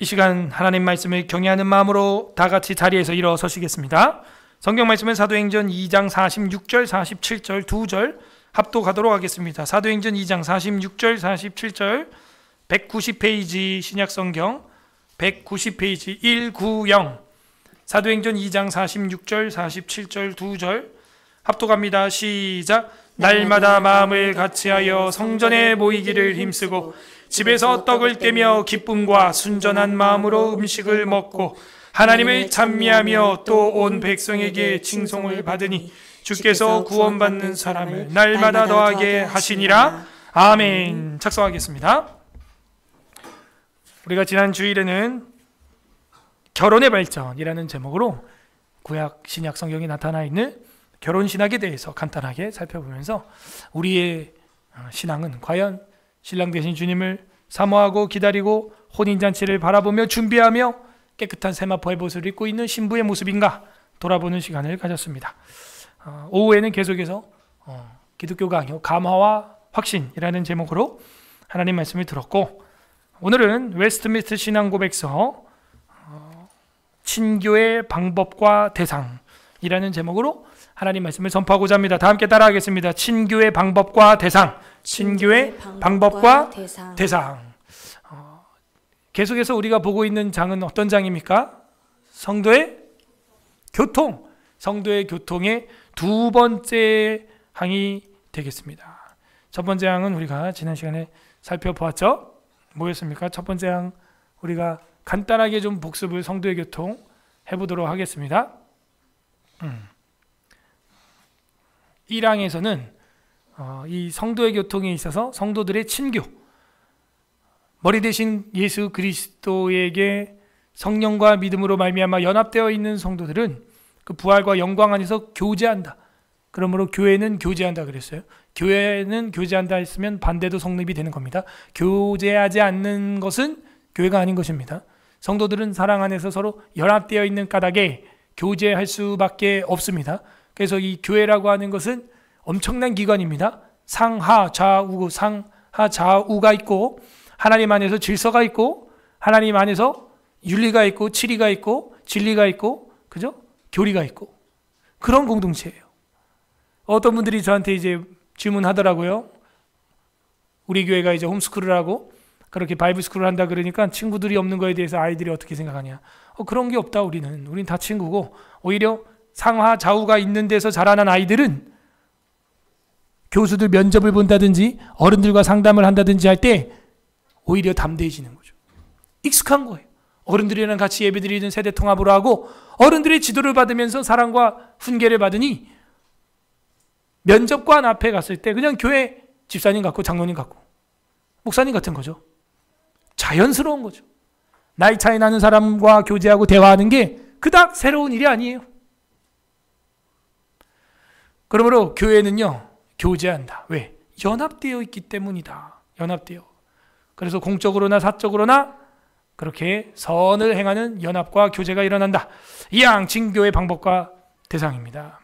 이 시간 하나님 말씀을 경외하는 마음으로 다 같이 자리에서 일어서시겠습니다. 성경 말씀은 사도행전 2장 46절, 47절 두 절 합독하도록 하겠습니다. 사도행전 2장 46절, 47절 190페이지 신약성경 190페이지 190 사도행전 2장 46절, 47절 두 절 합독합니다. 시작. 날마다 마음을 같이하여 성전에 모이기를 힘쓰고 집에서 떡을 떼며 기쁨과 순전한 마음으로 음식을 먹고 하나님을 찬미하며 또 온 백성에게 칭송을 받으니 주께서 구원받는 사람을 날마다 더하게 하시니라. 아멘. 작성하겠습니다. 우리가 지난 주일에는 결혼의 발전이라는 제목으로 구약 신약 성경에 나타나 있는 결혼 신학에 대해서 간단하게 살펴보면서 우리의 신앙은 과연 신랑 되신 주님을 사모하고 기다리고 혼인잔치를 바라보며 준비하며 깨끗한 세마포의 옷을 입고 있는 신부의 모습인가 돌아보는 시간을 가졌습니다. 오후에는 계속해서 기독교 강요 감화와 확신이라는 제목으로 하나님 말씀을 들었고, 오늘은 웨스트민스터 신앙고백서 친교의 방법과 대상이라는 제목으로 하나님 말씀을 전파하고자 합니다. 다 함께 따라하겠습니다. 친교의 방법과 대상. 친교의 방법과 대상. 계속해서 우리가 보고 있는 장은 어떤 장입니까? 성도의 교통. 성도의 교통의 두 번째 항이 되겠습니다. 첫 번째 항은 우리가 지난 시간에 살펴보았죠? 뭐였습니까? 첫 번째 항 우리가 간단하게 좀 복습을 성도의 교통 해보도록 하겠습니다. 1항에서는 이 성도의 교통에 있어서 성도들의 친교, 머리 대신 예수 그리스도에게 성령과 믿음으로 말미암아 연합되어 있는 성도들은 그 부활과 영광 안에서 교제한다. 그러므로 교회는 교제한다 그랬어요. 교회는 교제한다 했으면 반대도 성립이 되는 겁니다. 교제하지 않는 것은 교회가 아닌 것입니다. 성도들은 사랑 안에서 서로 연합되어 있는 까닭에 교제할 수밖에 없습니다. 그래서 이 교회라고 하는 것은 엄청난 기관입니다. 상하 좌우가 있고 하나님 안에서 질서가 있고 하나님 안에서 윤리가 있고 치리가 있고 진리가 있고 그죠? 교리가 있고 그런 공동체예요. 어떤 분들이 저한테 이제 질문하더라고요. 우리 교회가 이제 홈스쿨을 하고 그렇게 바이블 스쿨을 한다 그러니까 친구들이 없는 거에 대해서 아이들이 어떻게 생각하냐. 그런 게 없다. 우린 다 친구고 오히려 상하 좌우가 있는 데서 자라난 아이들은 교수들 면접을 본다든지 어른들과 상담을 한다든지 할 때 오히려 담대해지는 거죠. 익숙한 거예요. 어른들이랑 같이 예배드리는 세대 통합으로 하고 어른들의 지도를 받으면서 사랑과 훈계를 받으니 면접관 앞에 갔을 때 그냥 교회 집사님 같고 장로님 같고 목사님 같은 거죠. 자연스러운 거죠. 나이 차이 나는 사람과 교제하고 대화하는 게 그닥 새로운 일이 아니에요. 그러므로 교회는요, 교제한다. 왜? 연합되어 있기 때문이다. 연합되어. 그래서 공적으로나 사적으로나 그렇게 선을 행하는 연합과 교제가 일어난다. 이양 친교의 방법과 대상입니다.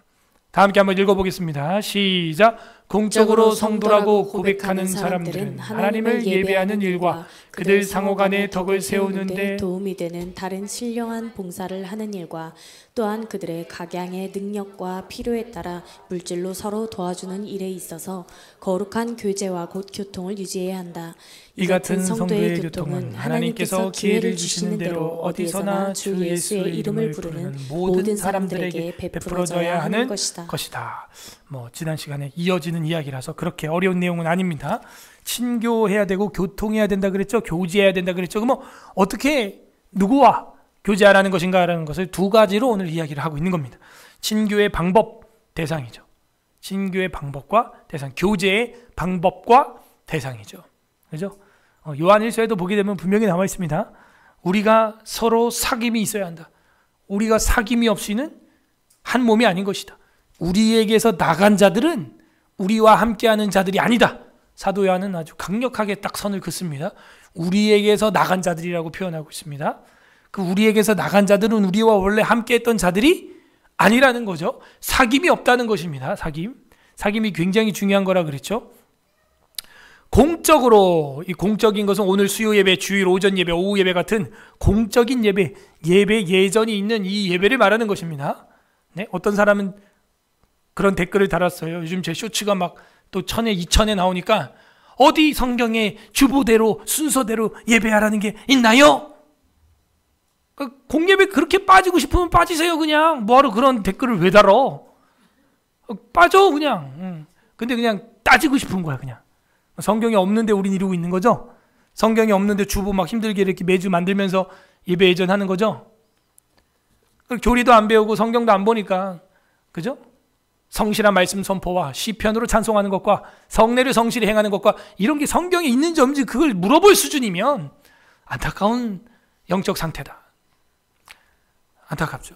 다 함께 한번 읽어보겠습니다. 시작. 공적으로 성도라고 고백하는 사람들은 하나님을 예배하는 일과 그들 상호간의 덕을 세우는 데 도움이 되는 다른 신령한 봉사를 하는 일과 또한 그들의 각양의 능력과 필요에 따라 물질로 서로 도와주는 일에 있어서 거룩한 교제와 곧 교통을 유지해야 한다. 이 같은 성도의 교통은 하나님께서 기회를 주시는 대로 어디서나 주 예수의 이름을 부르는 모든 사람들에게 베풀어져야 하는 것이다. 지난 시간에 이어지는 이야기라서 그렇게 어려운 내용은 아닙니다. 친교해야 되고 교통해야 된다 그랬죠. 교제해야 된다 그랬죠. 그럼 어떻게 누구와 교제하라는 것인가라는 것을 두 가지로 오늘 이야기를 하고 있는 겁니다. 친교의 방법, 대상이죠. 친교의 방법과 대상, 교제의 방법과 대상이죠. 그죠? 요한일서에도 보게 되면 분명히 나와 있습니다. 우리가 서로 사귐이 있어야 한다. 우리가 사귐이 없이는 한 몸이 아닌 것이다. 우리에게서 나간 자들은 우리와 함께하는 자들이 아니다. 사도 요한은 아주 강력하게 딱 선을 긋습니다. 우리에게서 나간 자들이라고 표현하고 있습니다. 그 우리에게서 나간 자들은 우리와 원래 함께했던 자들이 아니라는 거죠. 사귐이 없다는 것입니다. 사귐이 굉장히 중요한 거라 그랬죠. 공적으로, 이 공적인 것은 오늘 수요 예배, 주일 오전 예배, 오후 예배 같은 공적인 예배, 예배 예전이 있는 이 예배를 말하는 것입니다. 네? 어떤 사람은 그런 댓글을 달았어요. 요즘 제 쇼츠가 막 또 1000에 2000에 나오니까 어디 성경에 주보대로 순서대로 예배하라는 게 있나요? 공예배 그렇게 빠지고 싶으면 빠지세요. 그냥 뭐하러 그런 댓글을 왜 달어? 빠져 그냥. 근데 그냥 따지고 싶은 거야. 그냥 성경이 없는데 우린 이러고 있는 거죠. 성경이 없는데 주보 막 힘들게 이렇게 매주 만들면서 예배 예전하는 거죠. 교리도 안 배우고 성경도 안 보니까, 그죠? 성실한 말씀 선포와 시편으로 찬송하는 것과 성례를 성실히 행하는 것과 이런 게 성경에 있는지 없는지 그걸 물어볼 수준이면 안타까운 영적 상태다. 안타깝죠.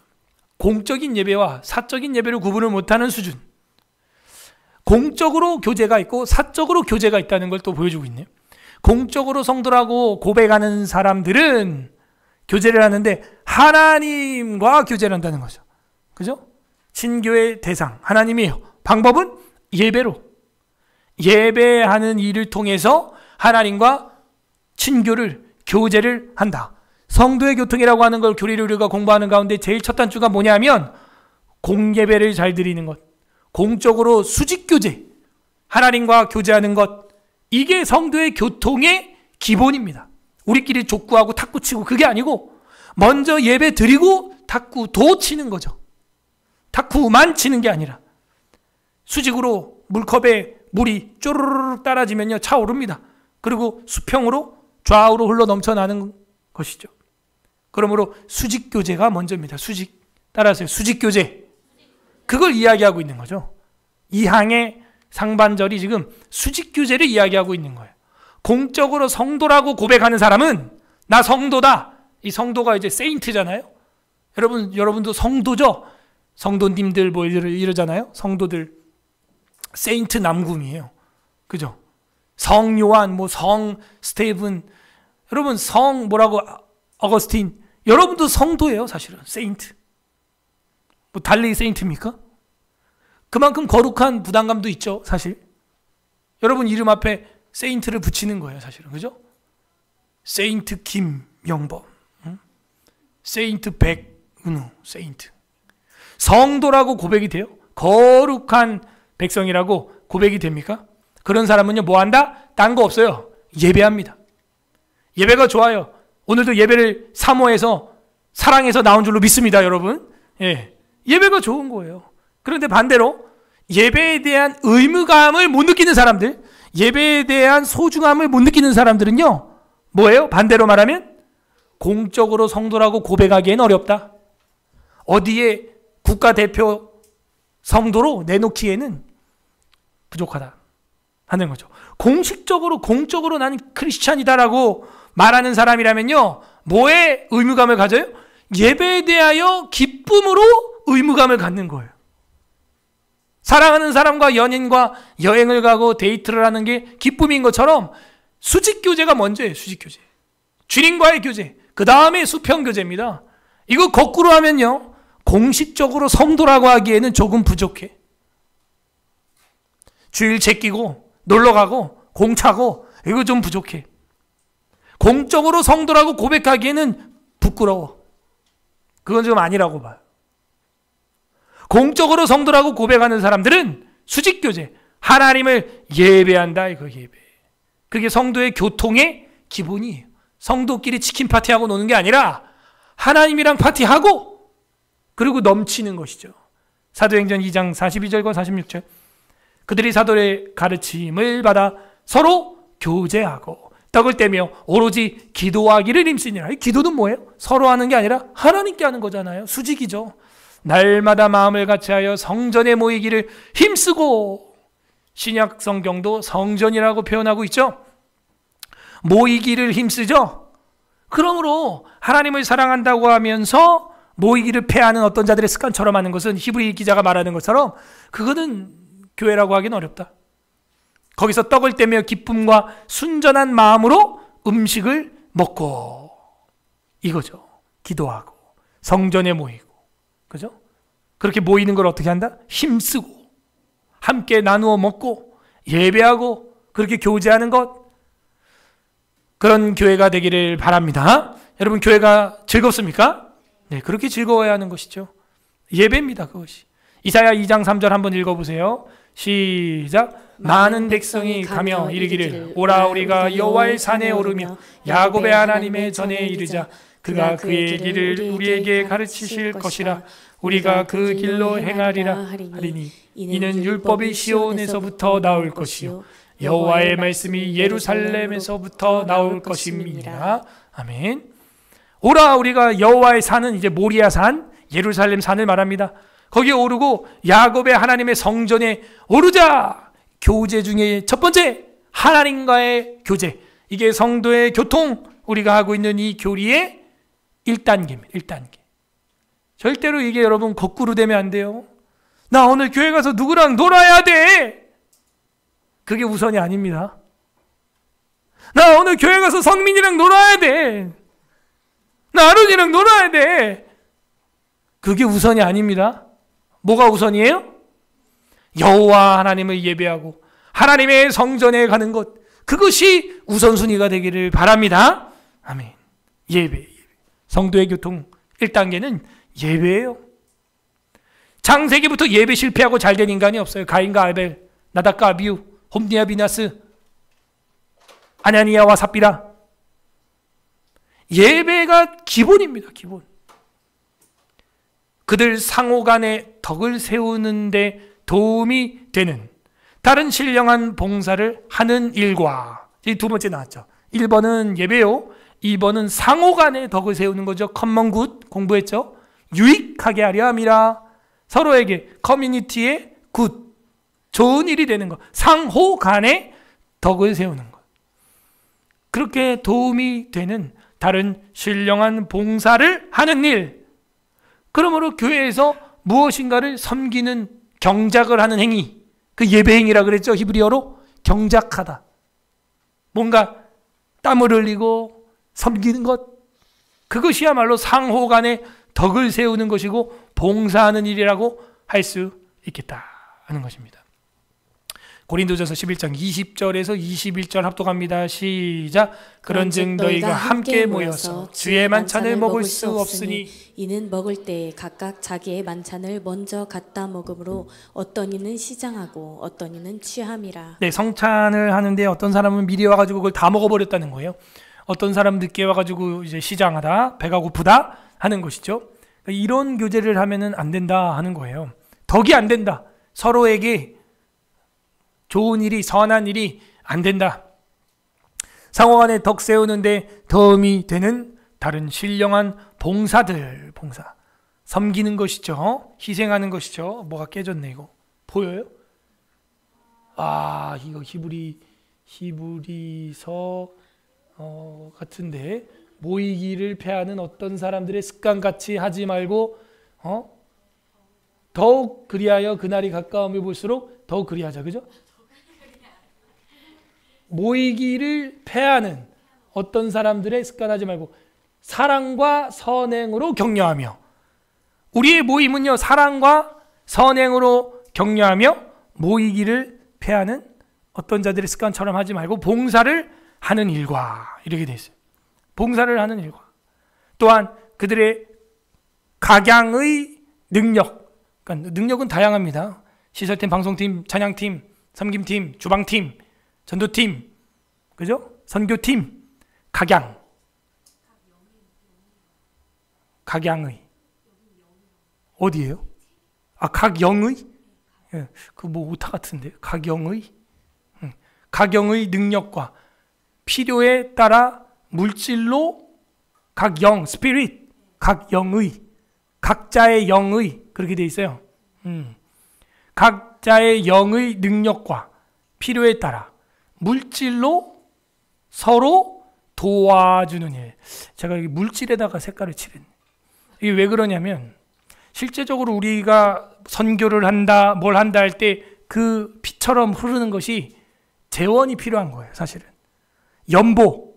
공적인 예배와 사적인 예배를 구분을 못하는 수준. 공적으로 교제가 있고 사적으로 교제가 있다는 걸 또 보여주고 있네요. 공적으로 성도라고 고백하는 사람들은 교제를 하는데 하나님과 교제를 한다는 거죠. 그죠? 친교의 대상 하나님이에요. 방법은 예배로. 예배하는 일을 통해서 하나님과 친교를, 교제를 한다. 성도의 교통이라고 하는 걸 교리를 우리가 공부하는 가운데 제일 첫 단추가 뭐냐면 공예배를 잘 드리는 것, 공적으로 수직교제, 하나님과 교제하는 것, 이게 성도의 교통의 기본입니다. 우리끼리 족구하고 탁구 치고 그게 아니고 먼저 예배 드리고 탁구도 치는 거죠. 탁구만 치는 게 아니라 수직으로 물컵에 물이 쪼르르 따라지면요 차오릅니다. 그리고 수평으로 좌우로 흘러 넘쳐나는 것이죠. 그러므로 수직교제가 먼저입니다. 수직, 따라하세요. 수직교제. 그걸 이야기하고 있는 거죠. 이 항의 상반절이 지금 수직교제를 이야기하고 있는 거예요. 공적으로 성도라고 고백하는 사람은 나 성도다. 이 성도가 이제 세인트잖아요. 여러분도 성도죠? 성도님들 뭐 이러잖아요. 성도들 세인트 남궁이에요. 그죠? 성 요한, 뭐 성 스테븐, 여러분 성 뭐라고 어거스틴, 여러분도 성도예요. 사실은 세인트. 뭐 달리 세인트입니까? 그만큼 거룩한 부담감도 있죠. 사실 여러분 이름 앞에 세인트를 붙이는 거예요. 사실은. 그죠? 세인트 김영범, 세인트 백은우, 세인트. 성도라고 고백이 돼요? 거룩한 백성이라고 고백이 됩니까? 그런 사람은요 뭐한다? 딴 거 없어요. 예배합니다. 예배가 좋아요. 오늘도 예배를 사모해서 사랑해서 나온 줄로 믿습니다. 여러분. 예, 예배가 좋은 거예요. 그런데 반대로 예배에 대한 의무감을 못 느끼는 사람들, 예배에 대한 소중함을 못 느끼는 사람들은요 뭐예요? 반대로 말하면 공적으로 성도라고 고백하기엔 어렵다. 어디에 국가대표 성도로 내놓기에는 부족하다 하는 거죠. 공적으로 나는 크리스찬이다라고 말하는 사람이라면요 뭐에 의무감을 가져요? 예배에 대하여 기쁨으로 의무감을 갖는 거예요. 사랑하는 사람과 연인과 여행을 가고 데이트를 하는 게 기쁨인 것처럼 수직교제가 먼저예요. 수직교제. 주님과의 교제, 그 다음에 수평교제입니다. 이거 거꾸로 하면요 공식적으로 성도라고 하기에는 조금 부족해. 주일 제끼고 놀러가고 공차고 이거 좀 부족해. 공적으로 성도라고 고백하기에는 부끄러워. 그건 좀 아니라고 봐요. 공적으로 성도라고 고백하는 사람들은 수직교제, 하나님을 예배한다. 이거 예배. 그게 성도의 교통의 기본이에요. 성도끼리 치킨 파티하고 노는 게 아니라 하나님이랑 파티하고 그리고 넘치는 것이죠. 사도행전 2장 42절과 46절. 그들이 사도의 가르침을 받아 서로 교제하고 떡을 떼며 오로지 기도하기를 힘쓰니라. 이 기도는 뭐예요? 서로 하는 게 아니라 하나님께 하는 거잖아요. 수직이죠. 날마다 마음을 같이하여 성전에 모이기를 힘쓰고, 신약 성경도 성전이라고 표현하고 있죠. 모이기를 힘쓰죠. 그러므로 하나님을 사랑한다고 하면서 모이기를 패하는 어떤 자들의 습관처럼 하는 것은 히브리 기자가 말하는 것처럼 그거는 교회라고 하기는 어렵다. 거기서 떡을 떼며 기쁨과 순전한 마음으로 음식을 먹고, 이거죠. 기도하고 성전에 모이고, 그죠? 그렇게 모이는 걸 어떻게 한다? 힘쓰고 함께 나누어 먹고 예배하고 그렇게 교제하는 것, 그런 교회가 되기를 바랍니다. 여러분, 교회가 즐겁습니까? 네, 그렇게 즐거워야 하는 것이죠. 예배입니다, 그것이. 이사야 2장 3절 한번 읽어보세요. 시작. 많은 백성이 가며 이르기를 오라 우리가 여호와의 산에 오르며 야곱의 하나님의 전에 이르자. 그가 그의 길을 우리에게 가르치실 것이라. 우리가 그 길로 행하리라 하리니 이는 율법이 시온에서부터 나올 것이요 여호와의 말씀이 예루살렘에서부터 나올 것임이니라. 아멘. 오라 우리가 여호와의 산은 이제 모리아 산, 예루살렘 산을 말합니다. 거기에 오르고 야곱의 하나님의 성전에 오르자. 교제 중에 첫 번째, 하나님과의 교제. 이게 성도의 교통, 우리가 하고 있는 이 교리의 1단계입니다. 1단계. 절대로 이게 여러분 거꾸로 되면 안 돼요. 나 오늘 교회 가서 누구랑 놀아야 돼. 그게 우선이 아닙니다. 나 오늘 교회 가서 성민이랑 놀아야 돼. 나 아론이랑 놀아야 돼. 그게 우선이 아닙니다. 뭐가 우선이에요? 여호와 하나님을 예배하고 하나님의 성전에 가는 것, 그것이 우선순위가 되기를 바랍니다. 아멘. 예배. 성도의 교통 1단계는 예배예요. 창세기부터 예배 실패하고 잘된 인간이 없어요. 가인과 아벨, 나답과 아비후, 홈니와 비나스, 아나니아와 삽비라. 예배가 기본입니다. 기본. 그들 상호 간의 덕을 세우는데 도움이 되는 다른 신령한 봉사를 하는 일과, 이 두 번째 나왔죠. 1번은 예배요, 2번은 상호 간의 덕을 세우는 거죠. 커먼 굿 공부했죠. 유익하게 하려 함이라. 서로에게 커뮤니티의 굿, 좋은 일이 되는 것, 상호 간의 덕을 세우는 것, 그렇게 도움이 되는 다른 신령한 봉사를 하는 일. 그러므로 교회에서 무엇인가를 섬기는 경작을 하는 행위, 그 예배 행위라 그랬죠. 히브리어로 경작하다. 뭔가 땀을 흘리고 섬기는 것, 그것이야말로 상호 간의 덕을 세우는 것이고 봉사하는 일이라고 할 수 있겠다 하는 것입니다. 고린도전서 11장 20절에서 21절 합독합니다. 시작. 그런즉 너희가 함께 모여서 주의 만찬을 먹을 수 없으니 이는 먹을 때에 각각 자기의 만찬을 먼저 갖다 먹음으로 어떤 이는 시장하고 어떤 이는 취함이라. 네, 성찬을 하는데 어떤 사람은 미리 와가지고 그걸 다 먹어버렸다는 거예요. 어떤 사람은 늦게 와가지고 이제 시장하다, 배가 고프다 하는 것이죠. 이런 교제를 하면은 안 된다 하는 거예요. 덕이 안 된다. 서로에게 좋은 일이, 선한 일이 안 된다. 상호 간에 덕 세우는데 도움이 되는 다른 신령한 봉사들, 봉사. 섬기는 것이죠. 희생하는 것이죠. 뭐가 깨졌네, 이거. 보여요? 아, 이거 히브리서 같은데, 모이기를 패하는 어떤 사람들의 습관같이 하지 말고 더욱 그리하여 그날이 가까움을 볼수록 더욱 그리하자. 그죠? 모이기를 패하는 어떤 사람들의 습관하지 말고 사랑과 선행으로 격려하며, 우리의 모임은요, 사랑과 선행으로 격려하며 모이기를 패하는 어떤 자들의 습관처럼 하지 말고 봉사를 하는 일과, 이렇게 되어 있어요. 봉사를 하는 일과, 또한 그들의 각양의 능력, 그러니까 능력은 다양합니다. 시설팀, 방송팀, 찬양팀, 섬김팀, 주방팀, 전도팀, 그죠? 선교팀, 각양의 어디예요? 아, 각영의? 예, 그 뭐 오타 같은데. 각영의 능력과 필요에 따라 물질로 각영, 스피릿, 각영의, 각자의 영의, 그렇게 돼 있어요. 각자의 영의 능력과 필요에 따라 물질로 서로 도와주는 일. 제가 여기 물질에다가 색깔을 칠했네. 이게 왜 그러냐면, 실제적으로 우리가 선교를 한다, 뭘 한다 할 때 그 피처럼 흐르는 것이 재원이 필요한 거예요, 사실은. 연보.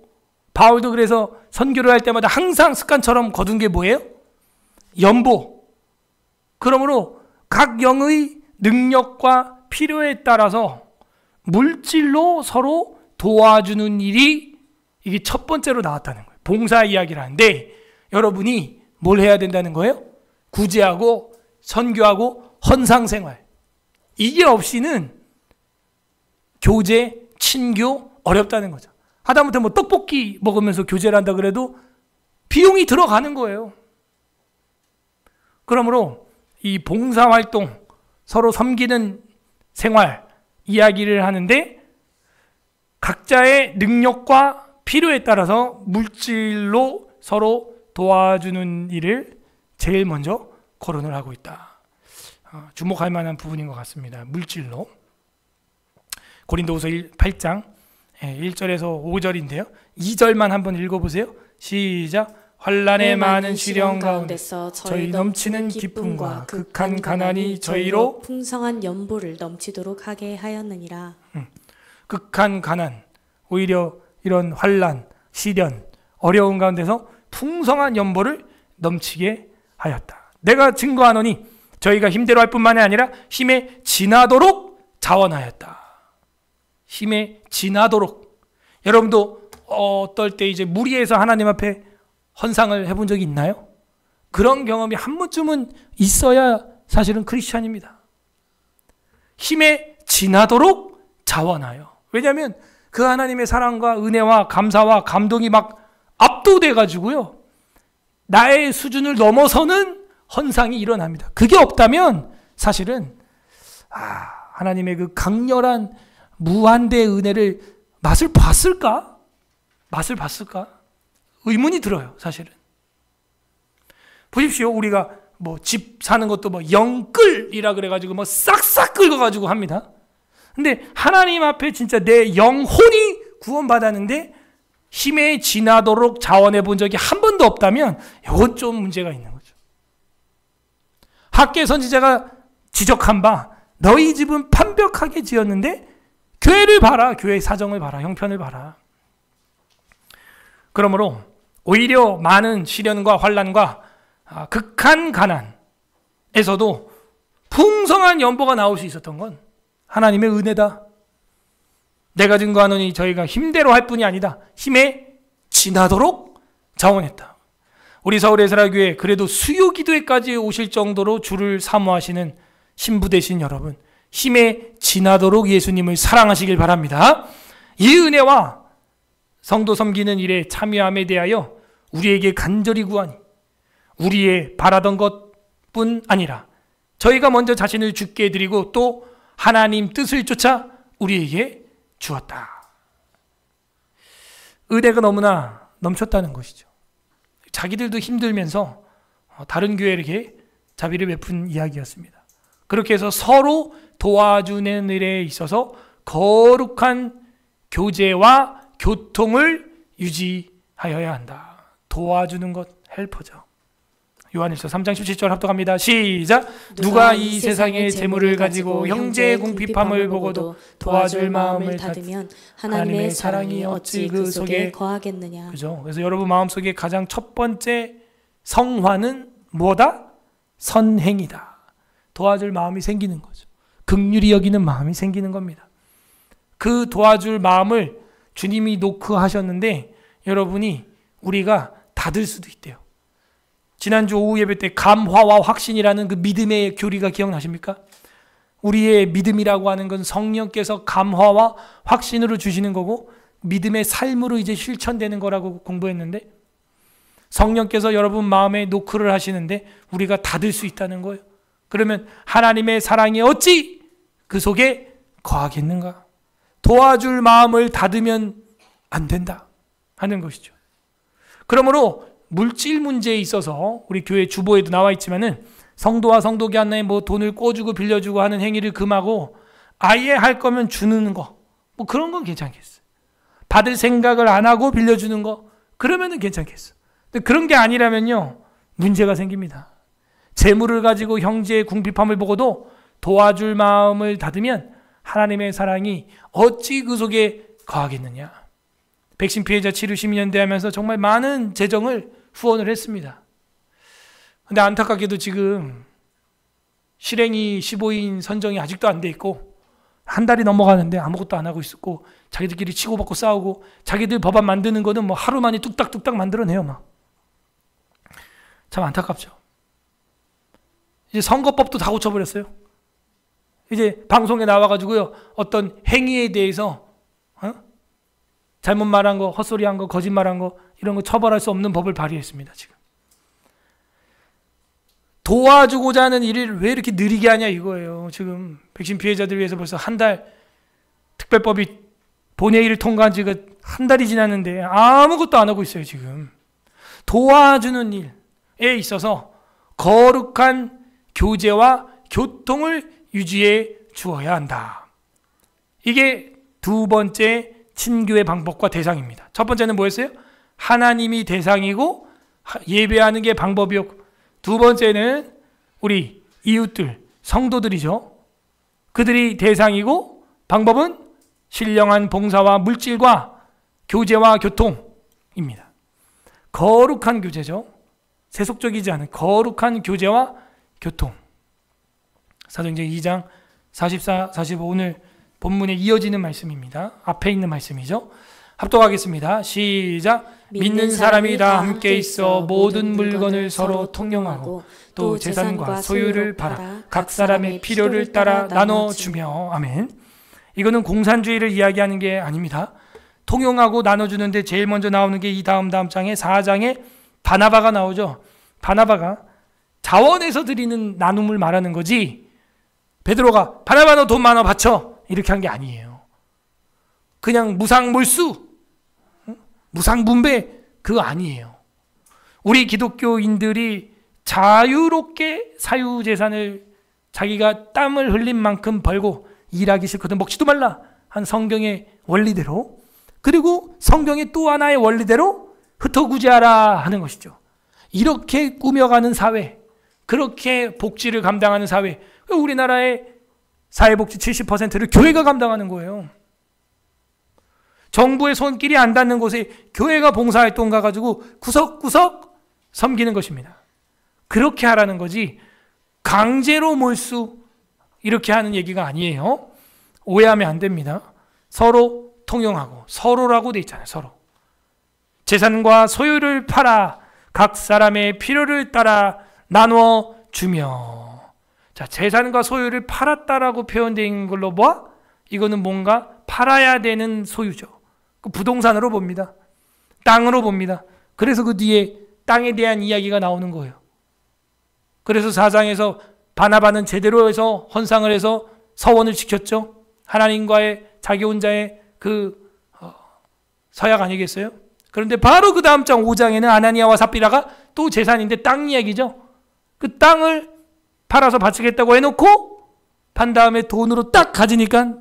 바울도 그래서 선교를 할 때마다 항상 습관처럼 거둔 게 뭐예요? 연보. 그러므로 각 영의 능력과 필요에 따라서 물질로 서로 도와주는 일이 이게 첫 번째로 나왔다는 거예요. 봉사 이야기를 하는데 여러분이 뭘 해야 된다는 거예요? 구제하고 선교하고 헌상생활. 이게 없이는 교제, 친교 어렵다는 거죠. 하다못해 뭐 떡볶이 먹으면서 교제를 한다 그래도 비용이 들어가는 거예요. 그러므로 이 봉사활동, 서로 섬기는 생활 이야기를 하는데 각자의 능력과 필요에 따라서 물질로 서로 도와주는 일을 제일 먼저 거론을 하고 있다. 주목할 만한 부분인 것 같습니다. 물질로. 고린도후서 8장 1절에서 5절인데요. 2절만 한번 읽어보세요. 시작. 환난의 많은 시련 가운데서 저희 넘치는 기쁨과 극한 가난이 저희로 풍성한 연보를 넘치도록 하게 하였느니라. 극한 가난, 오히려 이런 환난, 시련, 어려운 가운데서 풍성한 연보를 넘치게 하였다. 내가 증거하노니 저희가 힘대로 할 뿐만이 아니라 힘에 지나도록 자원하였다. 힘에 지나도록. 여러분도 어떨 때 이제 무리해서 하나님 앞에 헌상을 해본 적이 있나요? 그런 경험이 한 번쯤은 있어야 사실은 크리스찬입니다. 힘에 지나도록 자원하여. 왜냐하면 그 하나님의 사랑과 은혜와 감사와 감동이 막 압도돼가지고요. 나의 수준을 넘어서는 헌상이 일어납니다. 그게 없다면 사실은 하나님의 그 강렬한 무한대의 은혜를 맛을 봤을까? 맛을 봤을까? 의문이 들어요, 사실은. 보십시오. 우리가 뭐 집 사는 것도 뭐 영끌이라 그래가지고 뭐 싹싹 긁어가지고 합니다. 근데 하나님 앞에 진짜 내 영혼이 구원받았는데 힘에 지나도록 자원해 본 적이 한 번도 없다면 이건 좀 문제가 있는 거죠. 학개 선지자가 지적한 바 너희 집은 판벽하게 지었는데 교회를 봐라. 교회 사정을 봐라. 형편을 봐라. 그러므로 오히려 많은 시련과 환난과 극한 가난에서도 풍성한 연보가 나올 수 있었던 건 하나님의 은혜다. 내가 증거하노니 저희가 힘대로 할 뿐이 아니다. 힘에 지나도록 자원했다. 우리 서울의 사랑교회 그래도 수요 기도회까지 오실 정도로 주를 사모하시는 신부 되신 여러분, 힘에 지나도록 예수님을 사랑하시길 바랍니다. 이 은혜와 성도 섬기는 일에 참여함에 대하여 우리에게 간절히 구하니 우리의 바라던 것뿐 아니라 저희가 먼저 자신을 주께 드리고 또 하나님 뜻을 쫓아 우리에게 주었다. 은혜가 너무나 넘쳤다는 것이죠. 자기들도 힘들면서 다른 교회에게 자비를 베푼 이야기였습니다. 그렇게 해서 서로 도와주는 일에 있어서 거룩한 교제와 교통을 유지하여야 한다. 도와주는 것, 헬퍼죠. 요한일서 3장 17절 합독합니다. 시작. 누가 이 세상의 재물을 가지고 형제의 궁핍함을 보고도 도와줄 마음을 닫으면 하나님의 사랑이 어찌 그 속에 거하겠느냐. 그죠? 그래서 여러분 마음속에 가장 첫 번째 성화는 뭐다? 선행이다. 도와줄 마음이 생기는 거죠. 긍휼히 여기는 마음이 생기는 겁니다. 그 도와줄 마음을 주님이 노크하셨는데 여러분이 우리가 닫을 수도 있대요. 지난주 오후 예배 때 감화와 확신이라는 그 믿음의 교리가 기억나십니까? 우리의 믿음이라고 하는 건 성령께서 감화와 확신으로 주시는 거고 믿음의 삶으로 이제 실천되는 거라고 공부했는데 성령께서 여러분 마음에 노크를 하시는데 우리가 닫을 수 있다는 거예요. 그러면 하나님의 사랑이 어찌 그 속에 거하겠는가? 도와줄 마음을 닫으면 안 된다 하는 것이죠. 그러므로 물질 문제에 있어서 우리 교회 주보에도 나와 있지만은 성도와 성도 간에 뭐 돈을 꿔주고 빌려주고 하는 행위를 금하고 아예 할 거면 주는 거, 뭐 그런 건 괜찮겠어. 받을 생각을 안 하고 빌려주는 거, 그러면은 괜찮겠어. 근데 그런 게 아니라면요, 문제가 생깁니다. 재물을 가지고 형제의 궁핍함을 보고도 도와줄 마음을 닫으면 하나님의 사랑이 어찌 그 속에 거하겠느냐. 백신 피해자 치료 시민연대 하면서 정말 많은 재정을 후원을 했습니다. 근데 안타깝게도 지금 실행이 15인 선정이 아직도 안 돼 있고 한 달이 넘어가는데 아무것도 안 하고 있었고 자기들끼리 치고받고 싸우고 자기들 법안 만드는 거는 뭐 하루 만에 뚝딱뚝딱 만들어내요. 막. 참 안타깝죠. 이제 선거법도 다 고쳐버렸어요. 이제 방송에 나와가지고요 어떤 행위에 대해서 잘못 말한 거, 헛소리한 거, 거짓말한 거 이런 거 처벌할 수 없는 법을 발의했습니다. 지금 도와주고자 하는 일을 왜 이렇게 느리게 하냐 이거예요. 지금 백신 피해자들 위해서 벌써 한 달 특별법이 본회의를 통과한 지가 한 달이 지났는데 아무것도 안 하고 있어요. 지금 도와주는 일에 있어서 거룩한 교제와 교통을 유지해 주어야 한다. 이게 두 번째 친교의 방법과 대상입니다. 첫 번째는 뭐였어요? 하나님이 대상이고 예배하는 게 방법이었고, 두 번째는 우리 이웃들, 성도들이죠. 그들이 대상이고 방법은 신령한 봉사와 물질과 교제와 교통입니다. 거룩한 교제죠. 세속적이지 않은 거룩한 교제와 교통. 사도행전 2장 44, 45 오늘 본문에 이어지는 말씀입니다. 앞에 있는 말씀이죠. 합독하겠습니다. 시작. 믿는 사람이 다 함께 있어 모든 물건을 서로 통용하고 또 재산과 소유를 팔아 각 사람의 필요를 따라 나눠주며. 아멘. 이거는 공산주의를 이야기하는 게 아닙니다. 통용하고 나눠주는데 제일 먼저 나오는 게 이 다음 장에 4장에 바나바가 나오죠. 바나바가 자원에서 드리는 나눔을 말하는 거지, 베드로가 바나바 너 돈 많아 바쳐 이렇게 한 게 아니에요. 그냥 무상몰수, 무상분배 그거 아니에요. 우리 기독교인들이 자유롭게 사유재산을 자기가 땀을 흘린 만큼 벌고 일하기 싫거든 먹지도 말라 한 성경의 원리대로, 그리고 성경의 또 하나의 원리대로 흩어구제하라 하는 것이죠. 이렇게 꾸며가는 사회, 그렇게 복지를 감당하는 사회, 우리나라의 사회복지 70%를 교회가 감당하는 거예요. 정부의 손길이 안 닿는 곳에 교회가 봉사활동 가가지고 구석구석 섬기는 것입니다. 그렇게 하라는 거지 강제로 몰수 이렇게 하는 얘기가 아니에요. 오해하면 안 됩니다. 서로 통용하고, 서로라고 돼 있잖아요. 서로. 재산과 소유를 팔아 각 사람의 필요를 따라 나누어 주며. 자, 재산과 소유를 팔았다라고 표현되어 있는 걸로 봐? 이거는 뭔가 팔아야 되는 소유죠. 그 부동산으로 봅니다. 땅으로 봅니다. 그래서 그 뒤에 땅에 대한 이야기가 나오는 거예요. 그래서 4장에서 바나바는 제대로 해서 헌상을 해서 서원을 지켰죠. 하나님과의 자기 혼자의 그 서약 아니겠어요? 그런데 바로 그 다음 장 5장에는 아나니아와 삽비라가 또 재산인데 땅 이야기죠. 그 땅을 팔아서 바치겠다고 해놓고 판 다음에 돈으로 딱 가지니까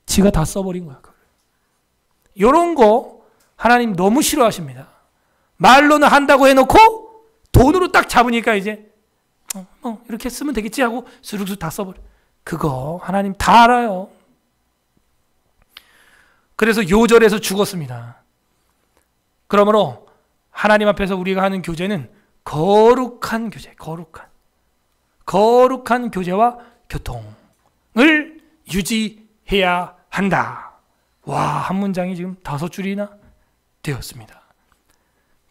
지가 다 써버린 거야. 이런 거 하나님 너무 싫어하십니다. 말로는 한다고 해놓고 돈으로 딱 잡으니까 이제 이렇게 쓰면 되겠지 하고 수룩수 다 써버려. 그거 하나님 다 알아요. 그래서 요절에서 죽었습니다. 그러므로 하나님 앞에서 우리가 하는 교제는 거룩한 교제, 거룩한 교제와 교통을 유지해야 한다. 와, 한 문장이 지금 5줄이나 되었습니다.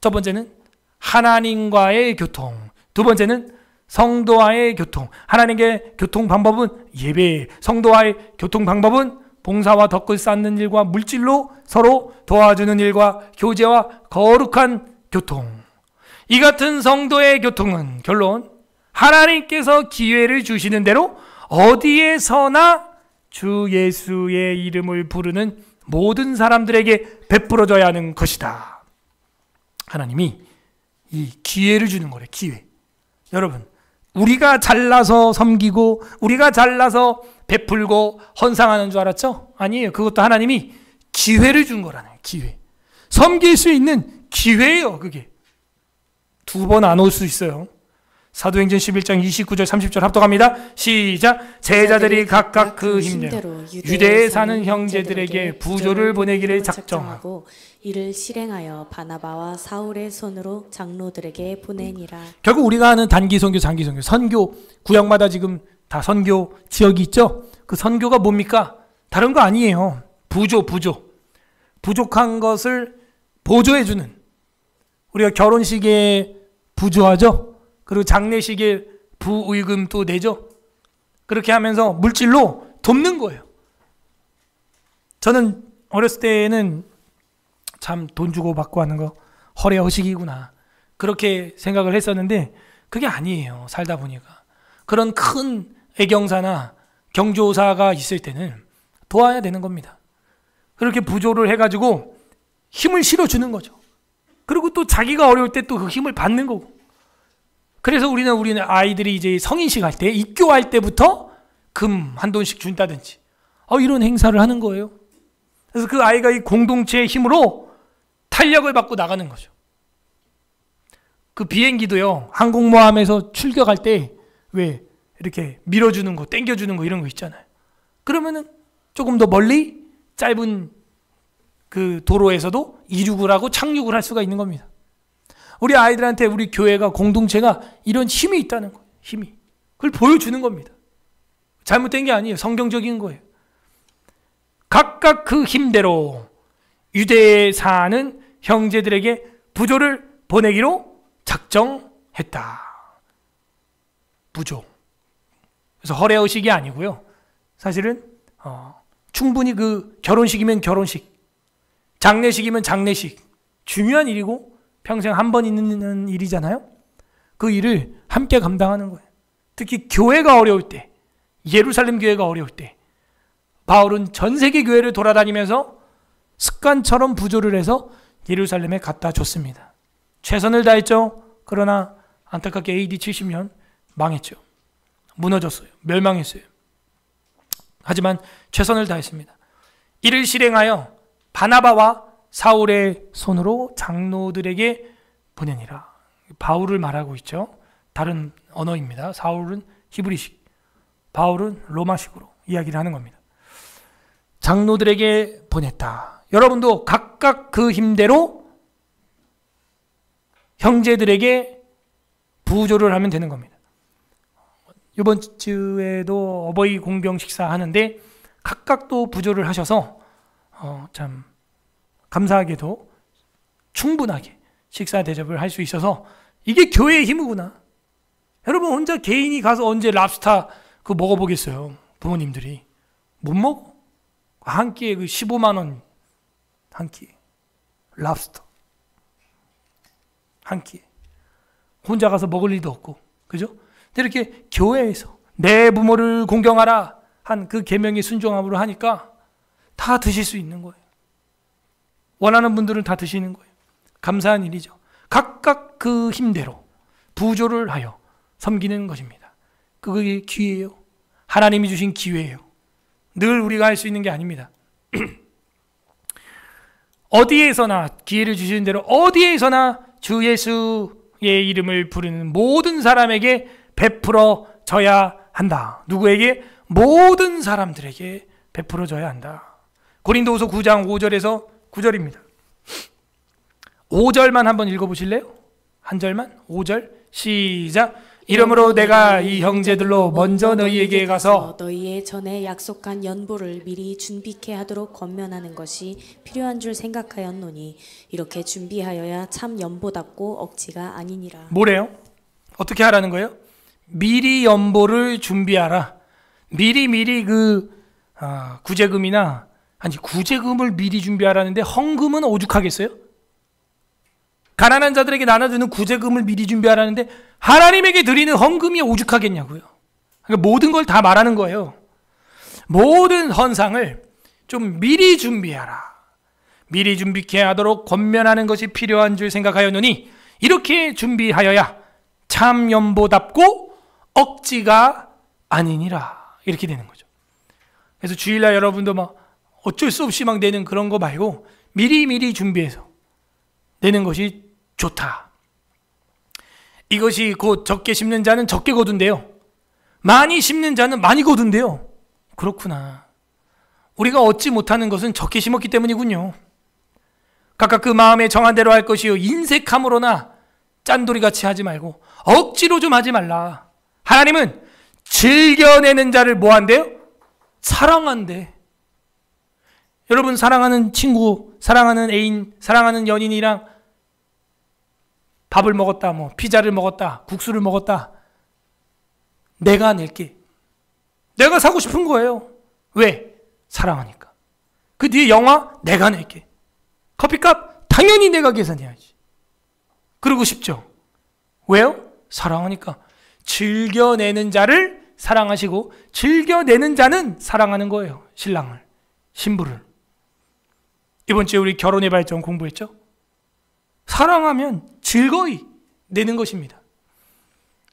첫 번째는 하나님과의 교통, 두 번째는 성도와의 교통. 하나님의 교통 방법은 예배, 성도와의 교통 방법은 봉사와 덕을 쌓는 일과 물질로 서로 도와주는 일과 교제와 거룩한 교통. 이 같은 성도의 교통은 결론, 하나님께서 기회를 주시는 대로 어디에서나 주 예수의 이름을 부르는 모든 사람들에게 베풀어져야 하는 것이다. 하나님이 이 기회를 주는 거래, 기회. 여러분, 우리가 잘나서 섬기고 우리가 잘나서 베풀고 헌상하는 줄 알았죠? 아니에요. 그것도 하나님이 기회를 준 거라네요. 기회. 섬길 수 있는 기회예요. 그게. 2번 안 올 수 있어요. 사도행전 11장 29절 30절 합독합니다. 시작. 제자들이 각각 그 힘대로 유대에 사는 형제들에게 부조를 보내기를 작정하고 이를 실행하여 바나바와 사울의 손으로 장로들에게 보내니라. 결국 우리가 하는 단기 선교, 장기 선교, 선교 구역마다 지금 다 선교 지역이 있죠. 그 선교가 뭡니까? 다른 거 아니에요. 부조. 부족한 것을 보조해주는. 우리가 결혼식에 부조하죠. 그리고 장례식에 부의금도 내죠. 그렇게 하면서 물질로 돕는 거예요. 저는 어렸을 때는 참 돈 주고 받고 하는 거 허례허식이구나, 그렇게 생각을 했었는데 그게 아니에요. 살다 보니까 그런 큰 애경사나 경조사가 있을 때는 도와야 되는 겁니다. 그렇게 부조를 해가지고 힘을 실어주는 거죠. 그리고 또 자기가 어려울 때 또 그 힘을 받는 거고. 그래서 우리는 아이들이 이제 성인식 할 때, 입교할 때부터 금 한 돈씩 준다든지 이런 행사를 하는 거예요. 그래서 그 아이가 이 공동체의 힘으로 탄력을 받고 나가는 거죠. 그 비행기도요, 항공모함에서 출격할 때 왜 이렇게 밀어주는 거, 당겨주는 거, 이런 거 있잖아요. 그러면은 조금 더 멀리 짧은 그 도로에서도 이륙을 하고 착륙을 할 수가 있는 겁니다. 우리 아이들한테 우리 교회가, 공동체가 이런 힘이 있다는 거예요. 힘이. 그걸 보여주는 겁니다. 잘못된 게 아니에요. 성경적인 거예요. 각각 그 힘대로 유대에 사는 형제들에게 부조를 보내기로 작정했다. 부조. 그래서 허례허식이 아니고요. 사실은 충분히 그 결혼식이면 결혼식, 장례식이면 장례식, 중요한 일이고 평생 한 번 있는 일이잖아요. 그 일을 함께 감당하는 거예요. 특히 교회가 어려울 때, 예루살렘 교회가 어려울 때 바울은 전 세계 교회를 돌아다니면서 습관처럼 부조를 해서 예루살렘에 갖다 줬습니다. 최선을 다했죠. 그러나 안타깝게 AD 70년 망했죠. 무너졌어요. 멸망했어요. 하지만 최선을 다했습니다. 이를 실행하여 바나바와 사울의 손으로 장로들에게 보내니라. 바울을 말하고 있죠. 다른 언어입니다. 사울은 히브리식, 바울은 로마식으로 이야기를 하는 겁니다. 장로들에게 보냈다. 여러분도 각각 그 힘대로 형제들에게 부조를 하면 되는 겁니다. 이번 주에도 어버이 공병 식사 하는데 각각 또 부조를 하셔서 참 감사하게도 충분하게 식사 대접을 할 수 있어서 이게 교회의 힘이구나. 여러분 혼자 개인이 가서 언제 랍스타 그거 먹어보겠어요? 부모님들이 못 먹어. 한 끼에 그 15만 원 한 끼에 랍스터 한 끼에 혼자 가서 먹을 일도 없고, 그죠? 근데 이렇게 교회에서 내 부모를 공경하라 한 그 계명의 순종함으로 하니까 다 드실 수 있는 거예요. 원하는 분들은 다 드시는 거예요. 감사한 일이죠. 각각 그 힘대로 부조를 하여 섬기는 것입니다. 그게 기회예요. 하나님이 주신 기회예요. 늘 우리가 할 수 있는 게 아닙니다. 어디에서나 기회를 주시는 대로 어디에서나 주 예수의 이름을 부르는 모든 사람에게 베풀어 줘야 한다. 누구에게? 모든 사람들에게 베풀어 줘야 한다. 고린도후서 9장 5절에서 9절입니다. 5절만 한번 읽어보실래요? 한 절만? 5절 시작. 이러므로 내가 이 형제들로 먼저 너희에게 가서 너희의 전에 약속한 연보를 미리 준비케 하도록 권면하는 것이 필요한 줄 생각하였노니 이렇게 준비하여야 참 연보답고 억지가 아니니라. 뭐래요? 어떻게 하라는 거예요? 미리 연보를 준비하라. 미리 그 구제금이나 구제금을 미리 준비하라는데 헌금은 오죽하겠어요? 가난한 자들에게 나눠주는 구제금을 미리 준비하라는데 하나님에게 드리는 헌금이 오죽하겠냐고요. 그러니까 모든 걸 다 말하는 거예요. 모든 헌상을 좀 미리 준비하라. 미리 준비케 하도록 권면하는 것이 필요한 줄 생각하였노니 이렇게 준비하여야 참 연보답고 억지가 아니니라. 이렇게 되는 거죠. 그래서 주일날 여러분도 막 어쩔 수 없이 막 내는 그런 거 말고 미리 준비해서 내는 것이 좋다. 이것이 곧 적게 심는 자는 적게 거둔대요. 많이 심는 자는 많이 거둔대요. 그렇구나. 우리가 얻지 못하는 것은 적게 심었기 때문이군요. 각각 그 마음에 정한 대로 할 것이요 인색함으로나 짠돌이같이 하지 말고 억지로 좀 하지 말라. 하나님은 즐겨내는 자를 뭐 한대요? 사랑한대. 여러분, 사랑하는 친구, 사랑하는 애인, 사랑하는 연인이랑 밥을 먹었다, 피자를 먹었다, 국수를 먹었다. 내가 낼게. 내가 사고 싶은 거예요. 왜? 사랑하니까. 그 뒤에 영화 내가 낼게. 커피값 당연히 내가 계산해야지. 그러고 싶죠. 왜요? 사랑하니까. 즐겨내는 자를 사랑하시고 즐겨내는 자는 사랑하는 거예요. 신랑을, 신부를. 이번 주에 우리 결혼의 발전 공부했죠? 사랑하면 즐거이 내는 것입니다.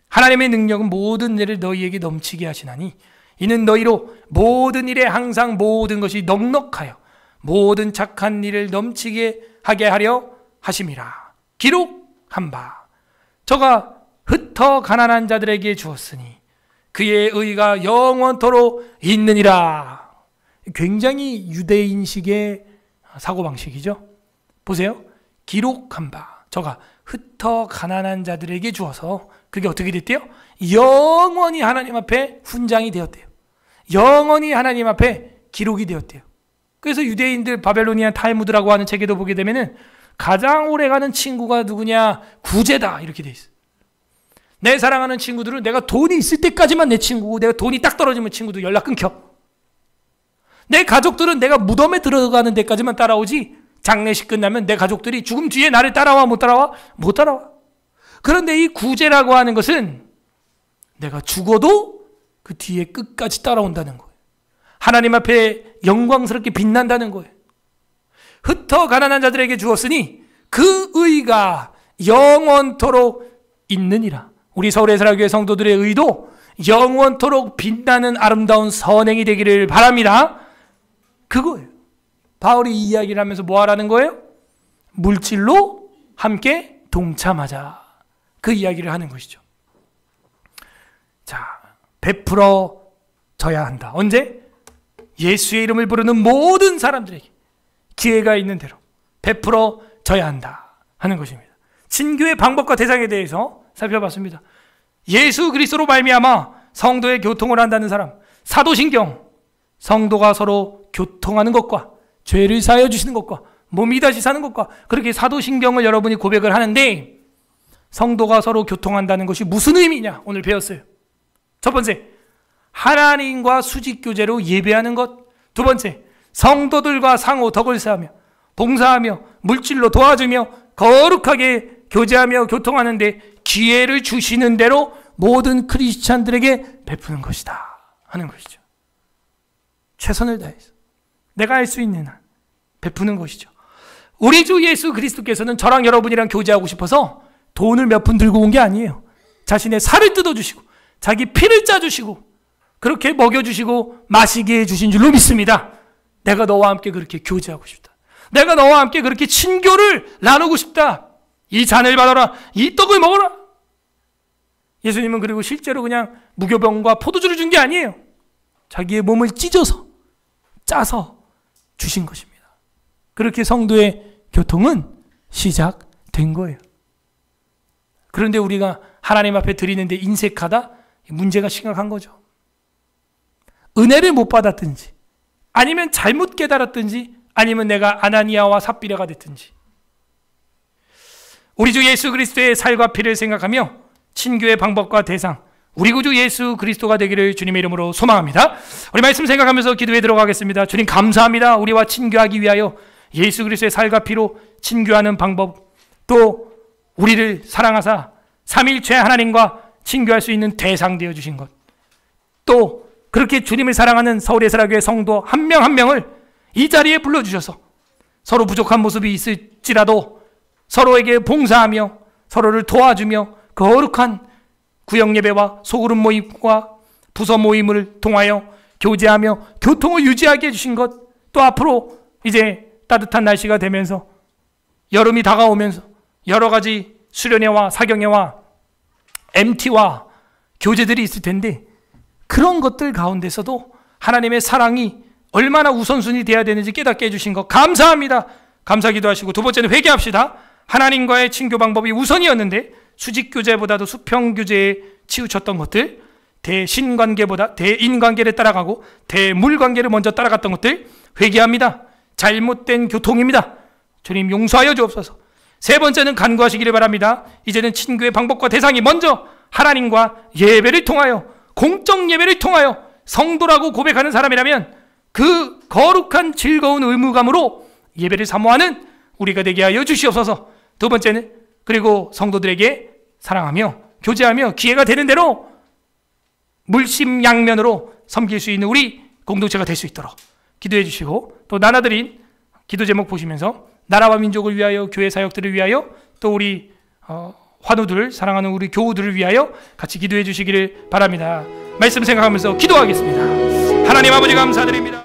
하나님의 능력은 모든 일을 너희에게 넘치게 하시나니 이는 너희로 모든 일에 항상 모든 것이 넉넉하여 모든 착한 일을 넘치게 하게 하려 하심이라. 기록한 바 저가 흩어 가난한 자들에게 주었으니 그의 의가 영원토록 있느니라. 굉장히 유대인식의 사고방식이죠. 보세요. 기록한 바 저가 흩어 가난한 자들에게 주어서 그게 어떻게 됐대요? 영원히 하나님 앞에 훈장이 되었대요. 영원히 하나님 앞에 기록이 되었대요. 그래서 유대인들 바벨로니안 탈무드라고 하는 책에도 보게 되면은 가장 오래가는 친구가 누구냐? 구제다 이렇게 돼 있어요. 내 사랑하는 친구들은 내가 돈이 있을 때까지만 내 친구고 내가 돈이 딱 떨어지면 친구도 연락 끊겨. 내 가족들은 내가 무덤에 들어가는 데까지만 따라오지 장례식 끝나면 내 가족들이 죽음 뒤에 나를 따라와 못 따라와? 못 따라와. 그런데 이 구제라고 하는 것은 내가 죽어도 그 뒤에 끝까지 따라온다는 거예요. 하나님 앞에 영광스럽게 빛난다는 거예요. 흩어 가난한 자들에게 주었으니 그 의가 영원토록 있느니라. 우리 서울예술학교의 성도들의 의도 영원토록 빛나는 아름다운 선행이 되기를 바랍니다. 그거예요. 바울이 이 이야기를 하면서 뭐 하라는 거예요? 물질로 함께 동참하자. 그 이야기를 하는 것이죠. 자, 베풀어 져야 한다. 언제? 예수의 이름을 부르는 모든 사람들에게 기회가 있는 대로 베풀어 져야 한다 하는 것입니다. 친교의 방법과 대상에 대해서 살펴봤습니다. 예수 그리스도로 말미암아 성도의 교통을 한다는 사람, 사도신경, 성도가 서로 교통하는 것과 죄를 사하여 주시는 것과 몸이 다시 사는 것과 그렇게 사도신경을 여러분이 고백을 하는데 성도가 서로 교통한다는 것이 무슨 의미냐? 오늘 배웠어요. 첫 번째, 하나님과 수직교제로 예배하는 것. 두 번째, 성도들과 상호 덕을 쌓으며 봉사하며 물질로 도와주며 거룩하게 교제하며 교통하는데 기회를 주시는 대로 모든 크리스찬들에게 베푸는 것이다 하는 것이죠. 최선을 다해서 내가 할 수 있는 한 베푸는 것이죠. 우리 주 예수 그리스도께서는 저랑 여러분이랑 교제하고 싶어서 돈을 몇 푼 들고 온 게 아니에요. 자신의 살을 뜯어주시고 자기 피를 짜주시고 그렇게 먹여주시고 마시게 해주신 줄로 믿습니다. 내가 너와 함께 그렇게 교제하고 싶다. 내가 너와 함께 그렇게 친교를 나누고 싶다. 이 잔을 받아라. 이 떡을 먹어라. 예수님은 그리고 실제로 그냥 무교병과 포도주를 준 게 아니에요. 자기의 몸을 찢어서 짜서 주신 것입니다. 그렇게 성도의 교통은 시작된 거예요. 그런데 우리가 하나님 앞에 드리는데 인색하다? 문제가 심각한 거죠. 은혜를 못 받았든지 아니면 잘못 깨달았든지 아니면 내가 아나니아와 삽비라가 됐든지 우리 주 예수 그리스도의 살과 피를 생각하며 친교의 방법과 대상 우리 구주 예수 그리스도가 되기를 주님의 이름으로 소망합니다. 우리 말씀 생각하면서 기도에 들어가겠습니다. 주님 감사합니다. 우리와 친교하기 위하여 예수 그리스도의 살과 피로 친교하는 방법 또 우리를 사랑하사 삼위일체 하나님과 친교할 수 있는 대상 되어 주신 것 또 그렇게 주님을 사랑하는 서울예술학교의 성도 한 명 한 명을 이 자리에 불러주셔서 서로 부족한 모습이 있을지라도 서로에게 봉사하며 서로를 도와주며 거룩한 구역예배와 소그룹 모임과 부서 모임을 통하여 교제하며 교통을 유지하게 해주신 것 또 앞으로 이제 따뜻한 날씨가 되면서 여름이 다가오면서 여러 가지 수련회와 사경회와 MT와 교제들이 있을 텐데 그런 것들 가운데서도 하나님의 사랑이 얼마나 우선순위 되어야 되는지 깨닫게 해주신 것 감사합니다. 감사기도 하시고 두 번째는 회개합시다. 하나님과의 친교 방법이 우선이었는데 수직교제보다도 수평교제에 치우쳤던 것들 대신관계보다 대인관계를 따라가고 대물관계를 먼저 따라갔던 것들 회개합니다. 잘못된 교통입니다. 주님 용서하여 주옵소서. 세 번째는 간구하시기를 바랍니다. 이제는 친교의 방법과 대상이 먼저 하나님과 예배를 통하여, 공적 예배를 통하여 성도라고 고백하는 사람이라면 그 거룩한 즐거운 의무감으로 예배를 사모하는 우리가 되게 하여 주시옵소서. 두 번째는 그리고 성도들에게 사랑하며 교제하며 기회가 되는 대로 물심양면으로 섬길 수 있는 우리 공동체가 될 수 있도록 기도해 주시고, 또 나눠드린 기도 제목 보시면서 나라와 민족을 위하여, 교회 사역들을 위하여, 또 우리 환우들, 사랑하는 우리 교우들을 위하여 같이 기도해 주시기를 바랍니다. 말씀 생각하면서 기도하겠습니다. 하나님 아버지 감사드립니다.